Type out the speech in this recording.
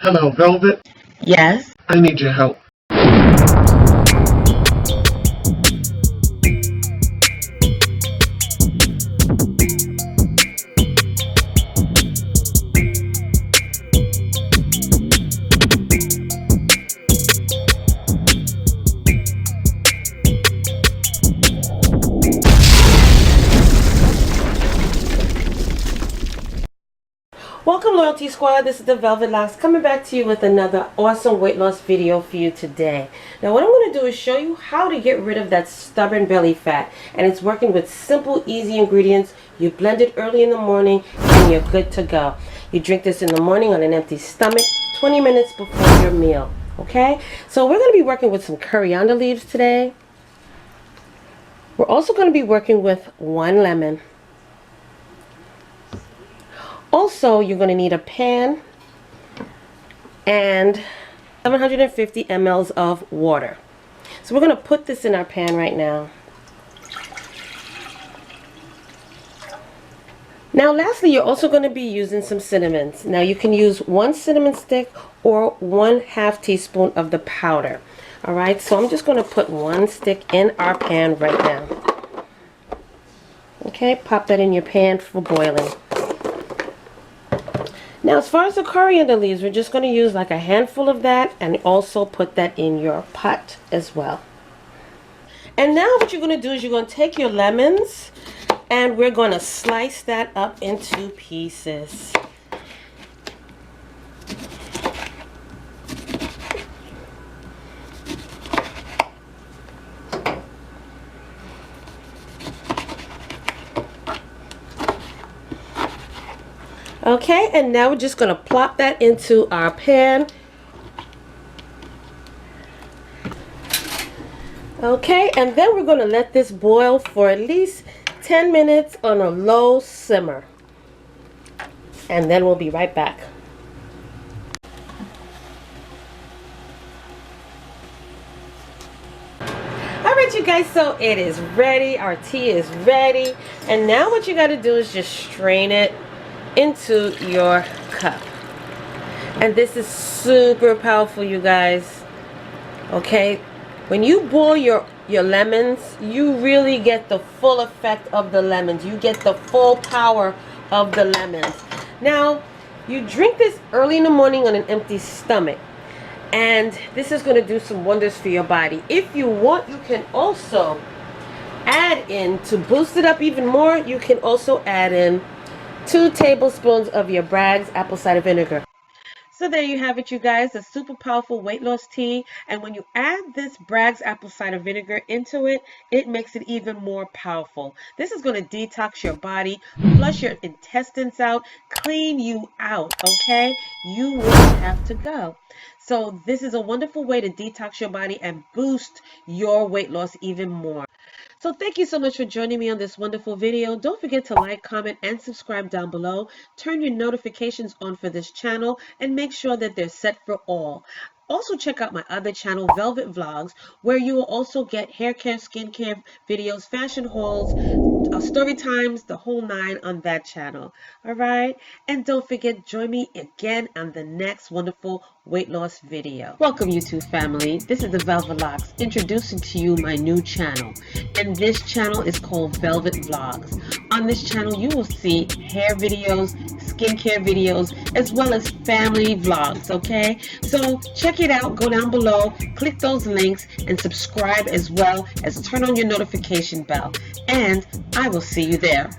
Hello, Velvet. Yes? I need your help. Welcome, Loyalty Squad. This is the Velvetlox coming back to you with another awesome weight loss video for you today. Now what I'm going to do is show you how to get rid of that stubborn belly fat, and it's working with simple, easy ingredients. You blend it early in the morning and you're good to go. You drink this in the morning on an empty stomach 20 minutes before your meal. Okay, so we're going to be working with some coriander leaves today. We're also going to be working with 1 lemon. Also, you're going to need a pan and 750 ml of water. So we're going to put this in our pan right now. Now lastly, you're also going to be using some cinnamons. Now you can use 1 cinnamon stick or 1/2 teaspoon of the powder. Alright, so I'm just going to put 1 stick in our pan right now. Okay, pop that in your pan for boiling. Now as far as the coriander leaves, we're just going to use like a handful of that and also put that in your pot as well. And now what you're going to do is you're going to take your lemons and we're going to slice that up into pieces. Okay, and now we're just going to plop that into our pan. Okay, and then we're going to let this boil for at least 10 minutes on a low simmer. And then we'll be right back. Alright you guys, so it is ready. Our tea is ready. And now what you got to do is just strain it into your cup. And this is super powerful, you guys. Okay, when you boil your lemons, you really get the full effect of the lemons. You get the full power of the lemons. Now you drink this early in the morning on an empty stomach, and this is going to do some wonders for your body. If you want, you can also add in, to boost it up even more, you can also add in 2 tablespoons of your Bragg's apple cider vinegar. So there you have it, you guys, a super powerful weight loss tea. And when you add this Bragg's apple cider vinegar into it, it makes it even more powerful. This is going to detox your body, flush your intestines out, clean you out, okay? You won't have to go. So this is a wonderful way to detox your body and boost your weight loss even more. So thank you so much for joining me on this wonderful video. Don't forget to like, comment, and subscribe down below. Turn your notifications on for this channel and make sure that they're set for all. Also check out my other channel, Velvet Vlogs, where you will also get hair care, skincare videos, fashion hauls, story times, the whole 9 on that channel. Alright? And don't forget, join me again on the next wonderful weight loss video. Welcome YouTube family. This is the Velvetlox introducing to you my new channel. And this channel is called Velvet Vlogs. On this channel you will see hair videos, skincare videos, as well as family vlogs, okay? So check it out, go down below, click those links, and subscribe as well as turn on your notification bell. And I will see you there.